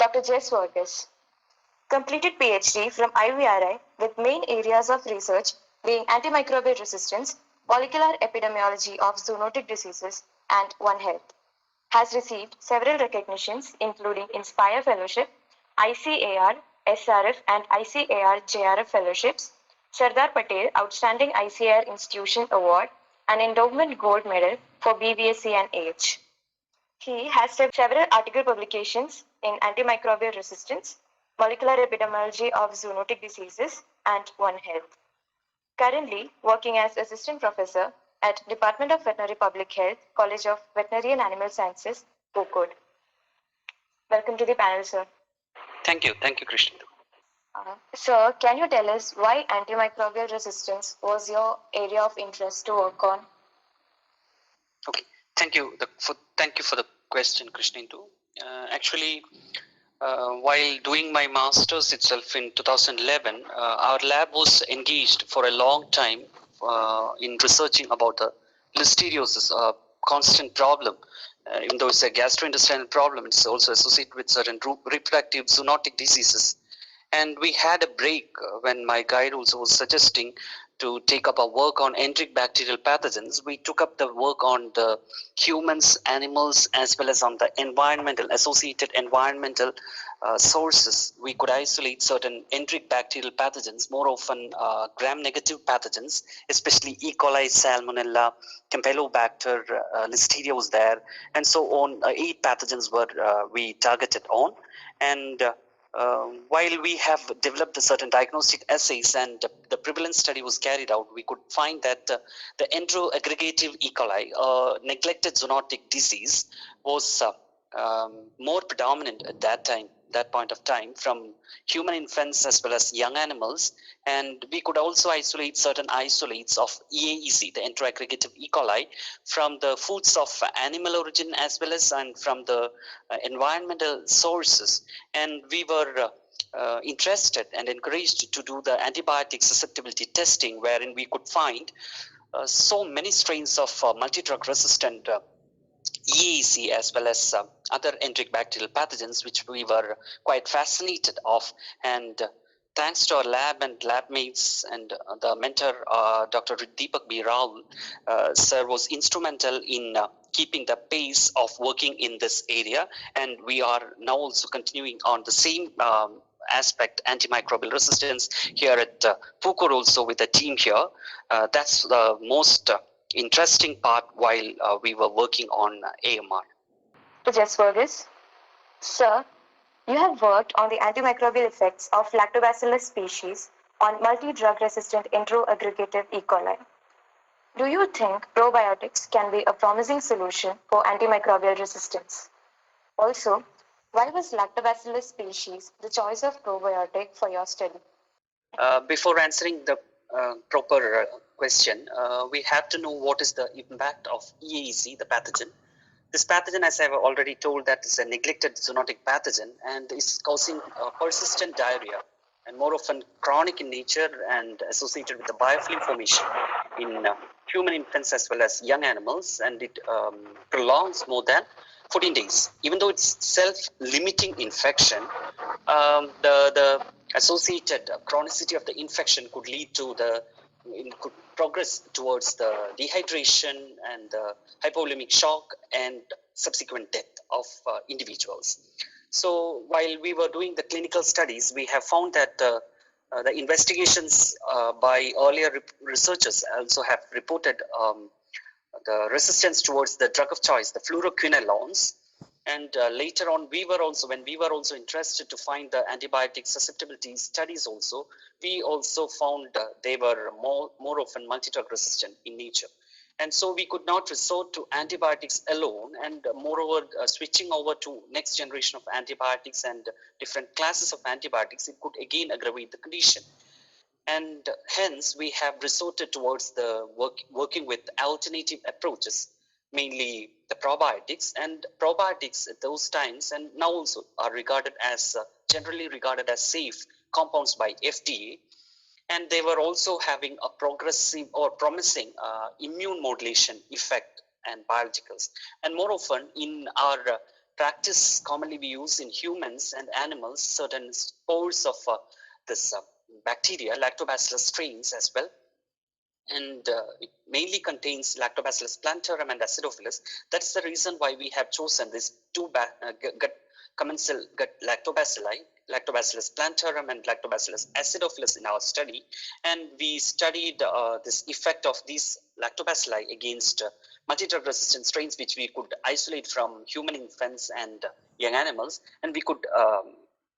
Dr. Jess Vargas completed PhD from IVRI with main areas of research being antimicrobial resistance, molecular epidemiology of zoonotic diseases, and One Health. Has received several recognitions including Inspire Fellowship, ICAR, SRF and ICAR JRF Fellowships, Sardar Patel Outstanding ICAR Institution Award, and Endowment Gold Medal for BVSC and AH. He has several article publications in antimicrobial resistance, molecular epidemiology of zoonotic diseases, and One Health. Currently working as assistant professor at Department of Veterinary Public Health, College of Veterinary and Animal Sciences, COCOD. Welcome to the panel, sir. Thank you, Krishna. Sir, can you tell us why antimicrobial resistance was your area of interest to work on? Okay, thank you for the question, Krishnendu. Actually, while doing my master's itself in 2011, our lab was engaged for a long time in researching about the listeriosis, a constant problem. Even though it's a gastrointestinal problem, it's also associated with certain reproductive zoonotic diseases. And we had a break when my guide also was suggesting to take up our work on enteric bacterial pathogens. We took up the work on the humans, animals, as well as on the associated environmental sources. We could isolate certain enteric bacterial pathogens, more often gram-negative pathogens, especially E. coli, Salmonella, Campylobacter, Listeria was there, and so on. 8 pathogens were we targeted on, and while we have developed certain diagnostic assays and the prevalence study was carried out, we could find that the enteroaggregative E. coli, neglected zoonotic disease, was more predominant at that point of time from human infants as well as young animals. And we could also isolate certain isolates of EAEC, the enteroaggregative E. coli, from the foods of animal origin as well as and from the environmental sources. And we were interested and encouraged to do the antibiotic susceptibility testing, wherein we could find so many strains of multi-drug resistant EAC as well as other enteric bacterial pathogens, which we were quite fascinated of. And thanks to our lab and lab mates and the mentor, Dr. Deepak B. Rao, sir was instrumental in keeping the pace of working in this area. And we are now also continuing on the same aspect, antimicrobial resistance, here at PUCOR also with the team here. That's the most interesting part while we were working on AMR. To Jess Vargas. Sir, you have worked on the antimicrobial effects of lactobacillus species on multi-drug resistant enteroaggregative E. coli. Do you think probiotics can be a promising solution for antimicrobial resistance? Also, why was lactobacillus species the choice of probiotic for your study? Before answering the proper question, we have to know what is the impact of EAEC, the pathogen. This pathogen, as I've already told, that is a neglected zoonotic pathogen and is causing persistent diarrhea and more often chronic in nature and associated with the biofilm formation in human infants as well as young animals, and it prolongs more than 14 days. Even though it's self-limiting infection, the associated chronicity of the infection could lead to could progress towards the dehydration and the hypovolemic shock and subsequent death of individuals. So while we were doing the clinical studies, we have found that the investigations by earlier researchers also have reported the resistance towards the drug of choice, the fluoroquinolones. And later on, when we were also interested to find the antibiotic susceptibility studies also, we also found they were more often multi-drug resistant in nature. And so we could not resort to antibiotics alone, and moreover, switching over to next generation of antibiotics and different classes of antibiotics, it could again aggravate the condition. And hence, we have resorted towards the working with alternative approaches, mainly the probiotics. And probiotics at those times and now also are regarded as generally regarded as safe compounds by FDA. And they were also having a progressive or promising immune modulation effect and biologicals. And more often in our practice commonly we use in humans and animals, certain spores of this bacteria, lactobacillus strains as well. And it mainly contains Lactobacillus plantarum and Acidophilus. That's the reason why we have chosen these two gut commensal gut lactobacilli, Lactobacillus plantarum and Lactobacillus acidophilus in our study. And we studied this effect of these lactobacilli against multi-drug resistant strains, which we could isolate from human infants and young animals. And we could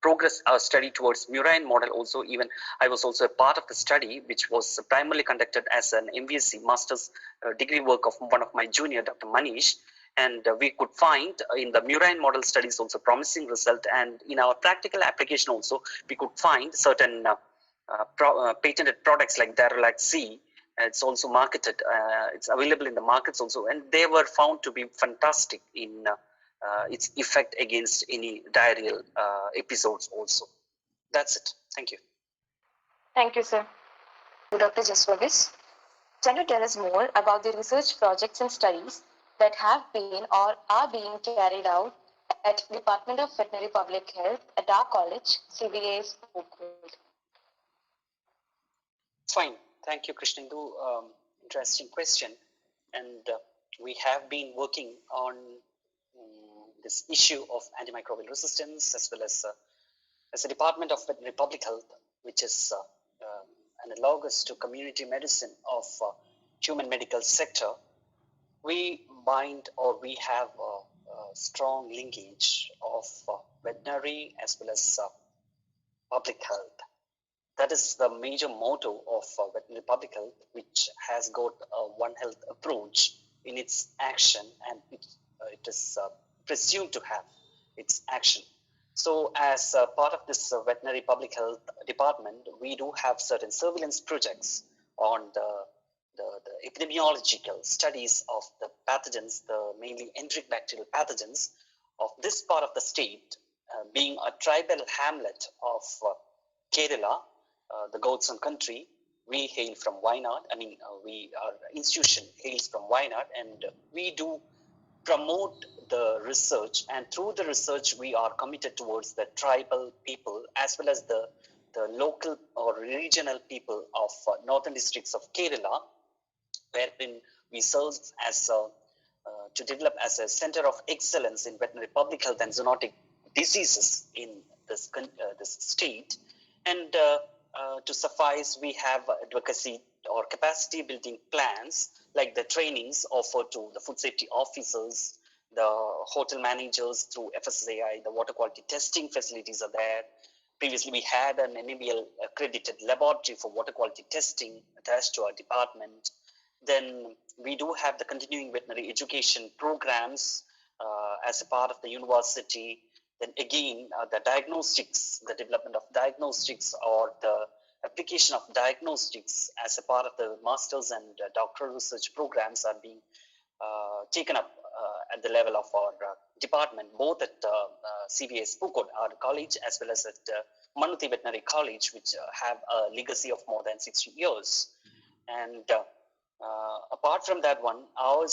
progress our study towards murine model also. Even I was also a part of the study, which was primarily conducted as an MVSc master's degree work of one of my junior, Dr. Manish. And we could find in the murine model studies also promising result, and in our practical application also we could find certain patented products like Darolac C. It's also marketed, it's available in the markets also, and they were found to be fantastic in its effect against any diarrheal episodes also. That's it. Thank you. Thank you, sir. Dr. Jaswavis, can you tell us more about the research projects and studies that have been or are being carried out at Department of Veterinary Public Health at our college, CVA Spookwood? Fine. Thank you, Krishnendu. Interesting question. And we have been working on this issue of antimicrobial resistance as well as a Department of Veterinary Public Health, which is analogous to community medicine of human medical sector. We bind, or we have a strong linkage of veterinary as well as public health. That is the major motto of veterinary public health, which has got a One Health approach in its action, and it is presumed to have its action. So as part of this veterinary public health department, we do have certain surveillance projects on the epidemiological studies of the pathogens, the mainly enteric bacterial pathogens of this part of the state, being a tribal hamlet of Kerala, the Godson country. We hail from Wayanad. Our institution hails from Wayanad, and we do promote the research, and through the research we are committed towards the tribal people as well as the local or regional people of northern districts of Kerala, wherein we serve as to develop as a center of excellence in veterinary public health and zoonotic diseases in this state. And to suffice, we have advocacy or capacity building plans like the trainings offered to the food safety officers, the hotel managers through FSSAI, the water quality testing facilities are there. Previously, we had an NABL accredited laboratory for water quality testing attached to our department. Then we do have the continuing veterinary education programs as a part of the university. Then again, the diagnostics, the development of diagnostics or the application of diagnostics as a part of the master's and doctoral research programs are being taken up at the level of our department, both at CVA Spookwood, our college, as well as at Manuti Veterinary College, which have a legacy of more than 60 years. And apart from that one, our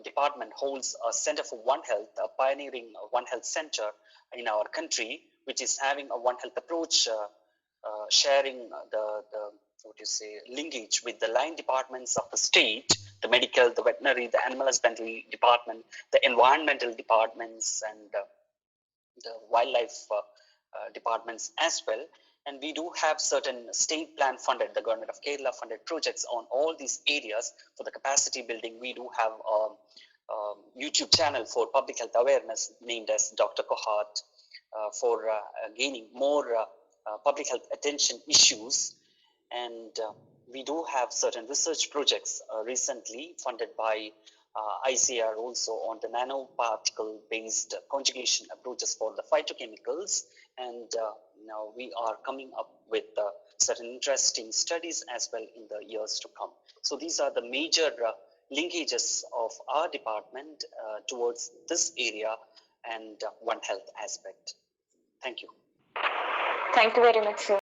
department holds a Center for One Health, a pioneering One Health center in our country, which is having a One Health approach, sharing the linkage with the line departments of the state, the medical, the veterinary, the animal husbandry department, the environmental departments, and the wildlife departments as well. And we do have certain state plan funded, the government of Kerala funded projects on all these areas for the capacity building. We do have a YouTube channel for public health awareness named as Dr. Cohort for gaining more public health attention issues. And we do have certain research projects recently funded by ICAR also on the nanoparticle based conjugation approaches for the phytochemicals. And now we are coming up with certain interesting studies as well in the years to come. So these are the major linkages of our department towards this area and One Health aspect. Thank you. Thank you very much, sir.